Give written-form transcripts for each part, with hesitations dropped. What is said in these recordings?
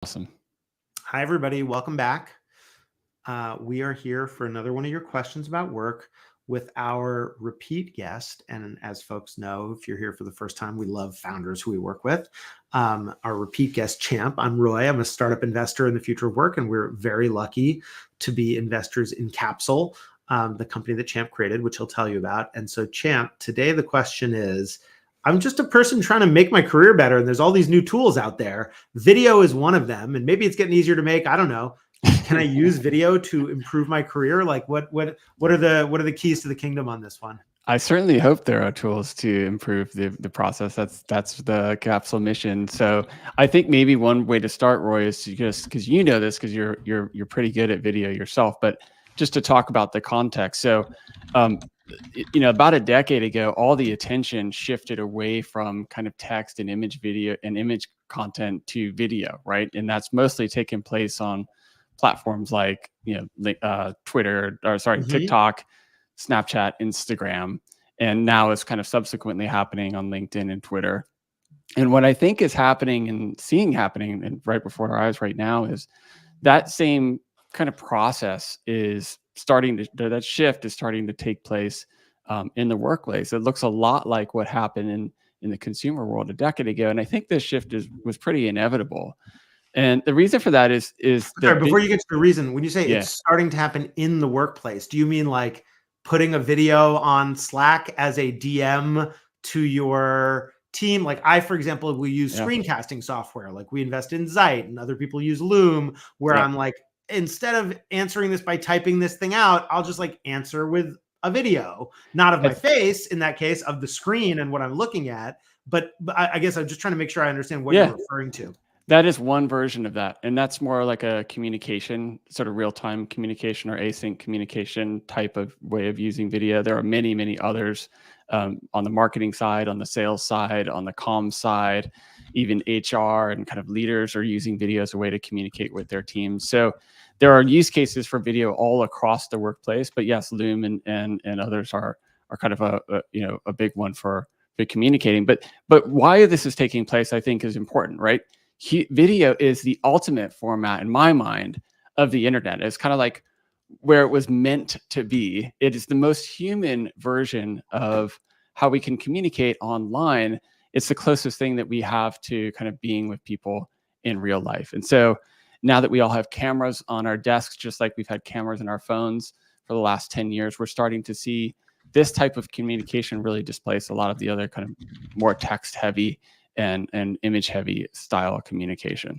Awesome. Hi, everybody. Welcome back. We are here for another one of your questions about work with our repeat guest. And as folks know, if you're here for the first time, we love founders who we work with. Our repeat guest, Champ. I'm Roy. I'm a startup investor in the future of work, and we're very lucky to be investors in Capsule, the company that Champ created, which he'll tell you about. And so, Champ, today the question is, I'm just a person trying to make my career better, and there's all these new tools out there. Video is one of them, and maybe it's getting easier to make. I don't know. Can I use video to improve my career? Like, what are the keys to the kingdom on this one? I certainly hope there are tools to improve the process. That's the Capsule mission. So I think maybe one way to start, Roy, is to just, because you know this, because you're pretty good at video yourself, but just to talk about the context. So, about a decade ago, all the attention shifted away from kind of text and image content to video, right? And that's mostly taken place on platforms like Twitter, or sorry, TikTok, Snapchat, Instagram, and now it's kind of subsequently happening on LinkedIn and Twitter. And what I think is happening and seeing happening and right before our eyes right now is that same kind of process is that shift is starting to take place in the workplace. It looks a lot like what happened in the consumer world a decade ago. And I think this shift was pretty inevitable. And the reason for that is sorry, before you get to the reason, when you say Yeah. it's starting to happen in the workplace, do you mean like putting a video on Slack as a DM to your team? Like for example, we use screencasting software. Like we invest in Zeit, and other people use Loom, where I'm like, instead of answering this by typing this thing out, I'll just like answer with a video, not of my face in that case, of the screen and what I'm looking at. But I guess I'm just trying to make sure I understand what you're referring to. That is one version of that. And that's more like a communication, sort of real-time communication or async communication type of way of using video. There are many, many others on the marketing side, on the sales side, on the comms side, even HR and kind of leaders are using video as a way to communicate with their teams. So there are use cases for video all across the workplace, but yes, Loom and others are kind of a big one for communicating. But why this is taking place, I think, is important, right? Video is the ultimate format in my mind of the internet. It's kind of like where it was meant to be. It is the most human version of how we can communicate online. It's the closest thing that we have to kind of being with people in real life. And so now that we all have cameras on our desks, just like we've had cameras in our phones for the last 10 years, we're starting to see this type of communication really displace a lot of the other kind of more text heavy and image heavy style of communication.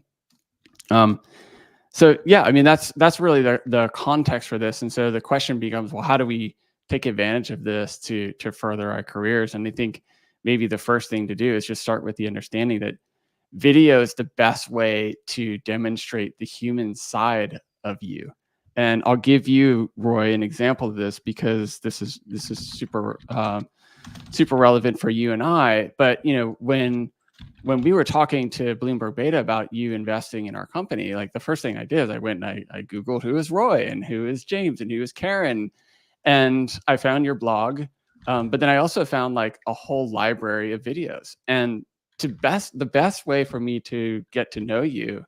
So yeah, I mean, that's really the context for this. And so the question becomes, well, how do we take advantage of this to further our careers? And I think maybe the first thing to do is just start with the understanding that video is the best way to demonstrate the human side of you. And I'll give you, Roy, an example of this because this is super super relevant for you and I. But when we were talking to Bloomberg Beta about you investing in our company, like the first thing I did is I went and I Googled who is Roy and who is James and who is Karen. And I found your blog. But then I also found like a whole library of videos. And the best way for me to get to know you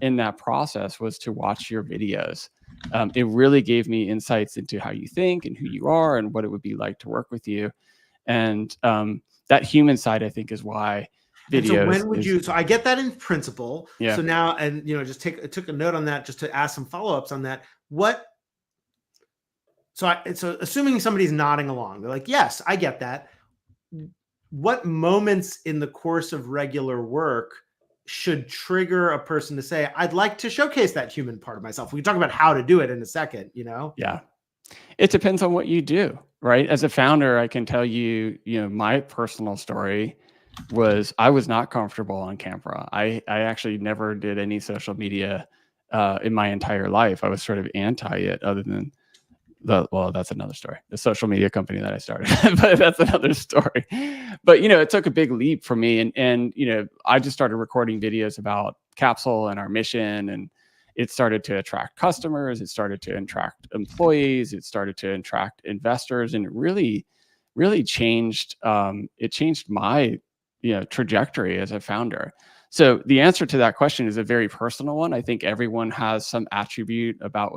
in that process was to watch your videos. It really gave me insights into how you think and who you are and what it would be like to work with you. And that human side, I think, is why videos. So when would you? So I get that in principle. Yeah. So now, and just took a note on that, just to ask some follow-ups on that. So assuming somebody's nodding along, they're like, yes, I get that. What moments in the course of regular work should trigger a person to say, I'd like to showcase that human part of myself? We can talk about how to do it in a second, Yeah. It depends on what you do, right? As a founder, I can tell you, my personal story was I was not comfortable on camera. I actually never did any social media in my entire life. I was sort of anti it, other than that's another story. The social media company that I started, but that's another story. But it took a big leap for me, and I just started recording videos about Capsule and our mission, and it started to attract customers. It started to attract employees. It started to attract investors, and it really changed. It changed my trajectory as a founder. So the answer to that question is a very personal one. I think everyone has some attribute about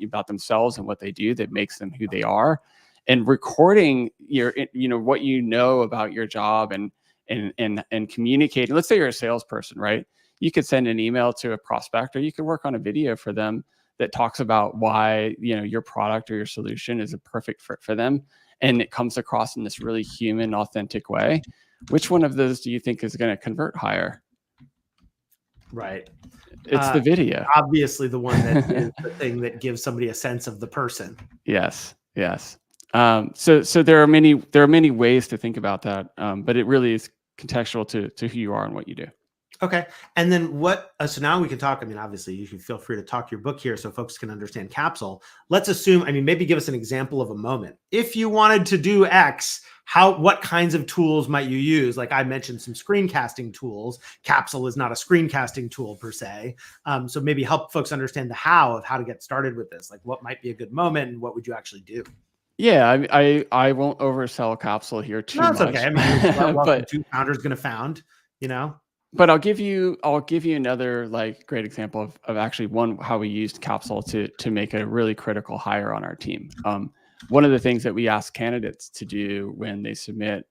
about themselves and what they do that makes them who they are. And recording what you know about your job and communicating. Let's say you're a salesperson, right? You could send an email to a prospect, or you could work on a video for them that talks about why your product or your solution is a perfect fit for them, and it comes across in this really human, authentic way. Which one of those do you think is going to convert higher? Right. It's the video. Obviously the one that is the thing that gives somebody a sense of the person. Yes. So there are many ways to think about that, but it really is contextual to who you are and what you do. Okay. And then so now we can talk, I mean, obviously you can feel free to talk your book here so folks can understand Capsule. Let's assume, maybe give us an example of a moment. If you wanted to do X, what kinds of tools might you use? Like I mentioned some screencasting tools. Capsule is not a screencasting tool per se. So maybe help folks understand the how of how to get started with this. Like what might be a good moment and what would you actually do? Yeah, I won't oversell Capsule here too much. That's okay. Welcome to Founders Gonna Found, But I'll give you another great example of actually how we used Capsule to make a really critical hire on our team. One of the things that we ask candidates to do when they submit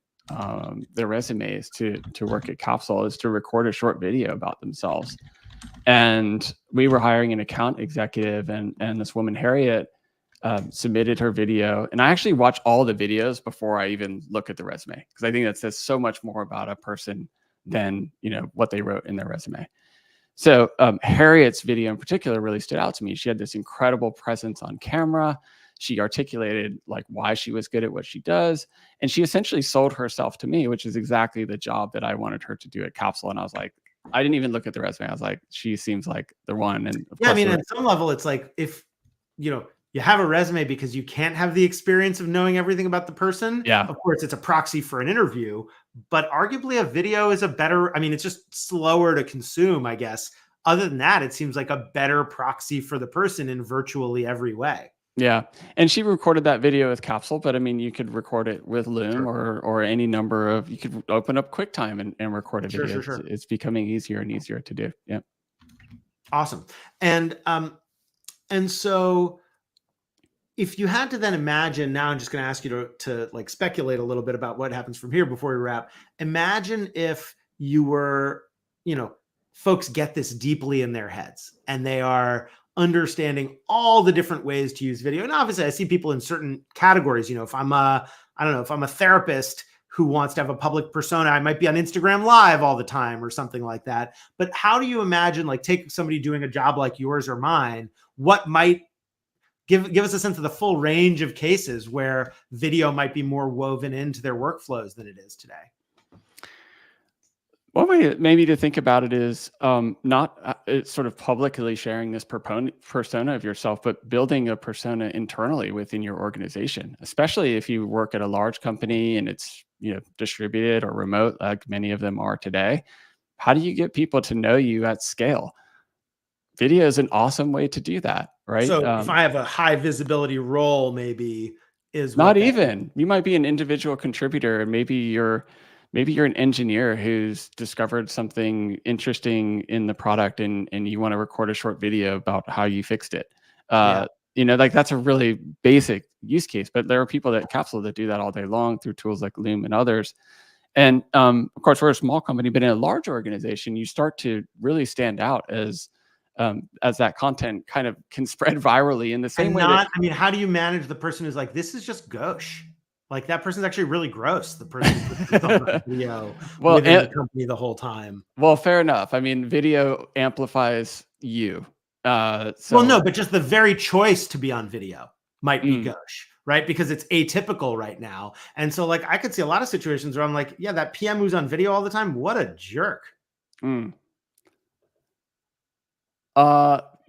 their resumes to work at Capsule is to record a short video about themselves. And we were hiring an account executive, and this woman Harriet submitted her video, and I actually watch all the videos before I even look at the resume, because I think that says so much more about a person than what they wrote in their resume. So Harriet's video in particular really stood out to me. She had this incredible presence on camera. She articulated why she was good at what she does, and she essentially sold herself to me, which is exactly the job that I wanted her to do at Capsule. And I was like, I didn't even look at the resume. I was like, she seems like the one. And yeah, at some level, it's like if you have a resume because you can't have the experience of knowing everything about the person. Yeah. Of course, it's a proxy for an interview, but arguably a video is it's just slower to consume, I guess. Other than that, it seems like a better proxy for the person in virtually every way. Yeah. And she recorded that video with Capsule, but you could record it with Loom or any number of, you could open up QuickTime and record a video. Sure. It's becoming easier and easier to do. Yeah. Awesome. And so if you had to then imagine, now I'm just going to ask you to speculate a little bit about what happens from here before we wrap. Imagine if you were, folks get this deeply in their heads and they are understanding all the different ways to use video. And obviously I see people in certain categories, if I'm a therapist who wants to have a public persona, I might be on Instagram Live all the time or something like that. But how do you imagine, take somebody doing a job like yours or mine, what might give us a sense of the full range of cases where video might be more woven into their workflows than it is today? One way maybe to think about it is not sort of publicly sharing this persona of yourself, but building a persona internally within your organization, especially if you work at a large company and it's distributed or remote, like many of them are today. How do you get people to know you at scale? Video is an awesome way to do that, right? So if I have a high visibility role, maybe is not even. You might be an individual contributor, and maybe you're an engineer who's discovered something interesting in the product, and you want to record a short video about how you fixed it. That's a really basic use case, but there are people at Capsule that do that all day long through tools like Loom and others. And of course, we're a small company, but in a large organization, you start to really stand out as that content kind of can spread virally in the same way. How do you manage the person who's like, this is just gauche? That person's actually really gross. The person who's on the video within the company the whole time. Well, fair enough. Video amplifies you. But just the very choice to be on video might be gauche, right? Because it's atypical right now. And so I could see a lot of situations where I'm like, yeah, that PM who's on video all the time, what a jerk.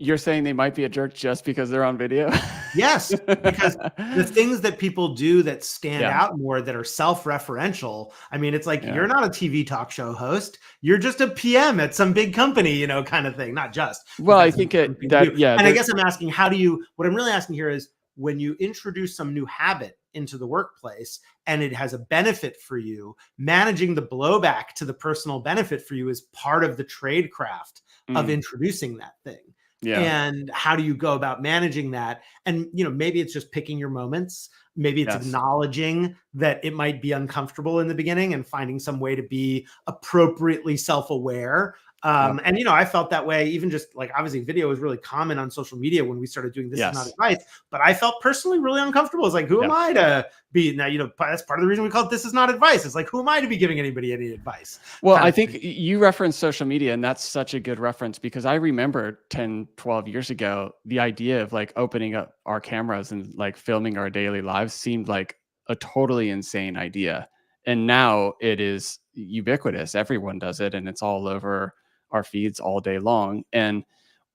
You're saying they might be a jerk just because they're on video? Yes, because the things that people do that stand out more, that are self-referential. It's like, you're not a TV talk show host. You're just a PM at some big company, kind of thing. Not just. Well, I think And I guess I'm asking, what I'm really asking here is, when you introduce some new habit into the workplace and it has a benefit for you, managing the blowback to the personal benefit for you is part of the trade craft of introducing that thing. Yeah. And how do you go about managing that? And, maybe it's just picking your moments. Maybe it's acknowledging that it might be uncomfortable in the beginning and finding some way to be appropriately self-aware. And, I felt that way, even just like, obviously video was really common on social media when we started doing This Is Not Advice, but I felt personally really uncomfortable. It's like, who am I to be now, that's part of the reason we call it This Is Not Advice. It's like, who am I to be giving anybody any advice? Well, I think you referenced social media, and that's such a good reference, because I remember 10, 12 years ago, the idea of like opening up our cameras and like filming our daily lives seemed like a totally insane idea. And now it is ubiquitous. Everyone does it, and it's all over our feeds all day long. And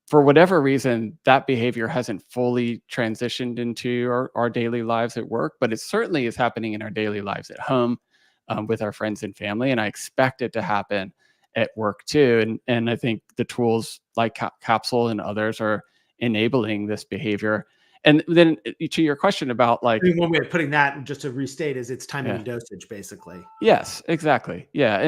for whatever reason, that behavior hasn't fully transitioned into our daily lives at work, but it certainly is happening in our daily lives at home, with our friends and family. And I expect it to happen at work too. And I think the tools like Capsule and others are enabling this behavior. And then to your question about like, one way of putting that, just to restate, is it's timing and dosage, basically. Yes, exactly. Yeah.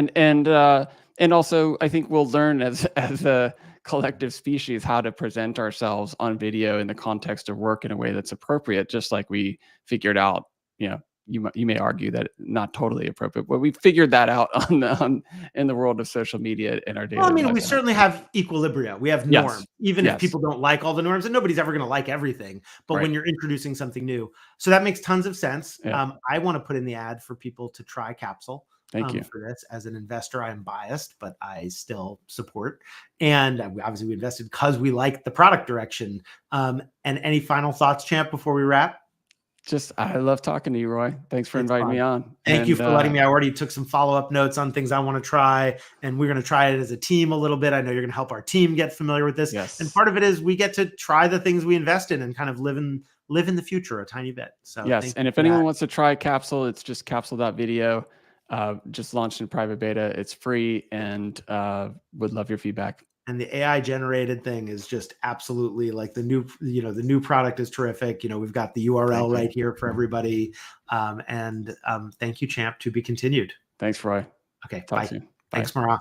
And also I think we'll learn as a collective species how to present ourselves on video in the context of work in a way that's appropriate, just like we figured out, you may argue that not totally appropriate, but we figured that out in the world of social media in our daily lives. Well, I mean, we certainly have equilibria. We have norms, even if people don't like all the norms, and nobody's ever going to like everything. But when you're introducing something new, so that makes tons of sense. I want to put in the ad for people to try Capsule. Thank you for this. As an investor, I am biased, but I still support. And obviously we invested because we like the product direction. And any final thoughts, Champ, before we wrap? I love talking to you, Roy. Thanks for inviting me on. Thank you for letting me. I already took some follow-up notes on things I want to try, and we're going to try it as a team a little bit. I know you're going to help our team get familiar with this. Yes. And part of it is we get to try the things we invest in and kind of live in the future a tiny bit. So yes. And if anyone wants to try Capsule, it's just capsule.video. Just launched in private beta. It's free, and would love your feedback. And the AI generated thing is just absolutely like the new product is terrific. We've got the URL right here for everybody. Thank you, Champ. To be continued. Thanks, Roy. Okay. Talk bye. soon. Bye. Thanks, Mara.